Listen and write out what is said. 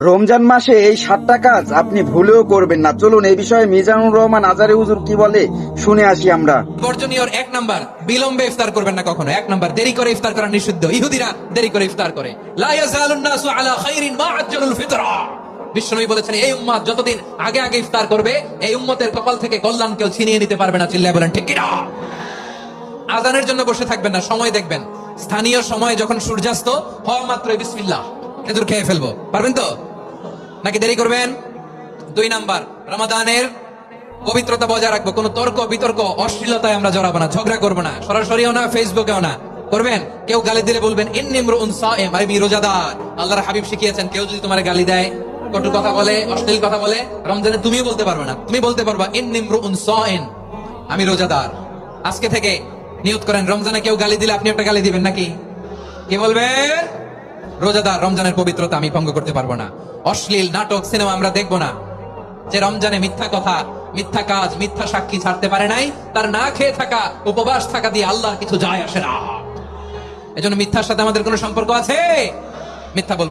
রমজান মাসে এই 7টা কাজ আপনি ভুলেও করবেন না। চলুন এই বিষয়ে মিজানুর রহমান আজারি হুজুর কি বলে শুনে আসি আমরা। বর্জনীয় 1 নাম্বার, বিলম্বে ইফতার করবেন না কখনো। 1 নাম্বার, দেরি করে ইফতার করা নিষিদ্ধ। ইহুদিরা দেরি করে ইফতার করে। লা ইয়াজালুন নাসু আলা খাইরিন মা আজ্জালুল ফিতরা। বিশ্বনবী বলেছেন এই উম্মত যতদিন আগে আগে ইফতার করবে, এই উম্মতের কপাল থেকে কল্যাণ কেউ ছিনিয়ে নিতে পারবে না। চিল্লায় বলেন ঠিক কিনা? আজানের জন্য বসে থাকবেন না, সময় দেখবেন। স্থানীয় সময় যখন সূর্যাস্ত হওয়া মাত্রই বিসমিল্লাহ খেজুর খেয়ে ফেলবো। পারবেন তো নাকি দেরি করবেন? 2 নাম্বার, রমাদানের পবিত্রতা বজায় রাখবো। কোন তর্ক বিতর্ক অশ্লীলতায় আমরা জড়াবো না, ঝগড়া করবো না, সরাসরিও না, ফেসবুকেও না। করবেন কেউ গালি দিলে বলবেন ইন্নী ইমরুউন সাইম, আমি রোজাদার। আল্লাহর হাবিব শিখিয়েছেন কেউ যদি তোমার গালি দেয়, কটু কথা বলে, অশ্লীল কথা বলে, রমজানে তুমিও বলতে পারবে না। তুমি বলতে পারবা ইন্নী ইমরুউন সাইম, আমি রোজাদার। আজকে থেকে নিয়ত করেন রমজানে কেউ গালি দিলে আপনি একটা গালি দিবেন নাকি? কি বলবেন? রোজাদার, রমজানের পবিত্রতা আমি ভঙ্গ করতে পারবো না। অশ্লীল নাটক সিনেমা আমরা দেখবো না। যে রমজানে মিথ্যা কথা, মিথ্যা কাজ, মিথ্যা সাক্ষী ছাড়তে পারে নাই, তার না খেয়ে থাকা, উপবাস থাকা দিয়ে আল্লাহর কিছু যায় আসে না। এজন্য মিথ্যার সাথে আমাদের কোনো সম্পর্ক আছে? মিথ্যা বল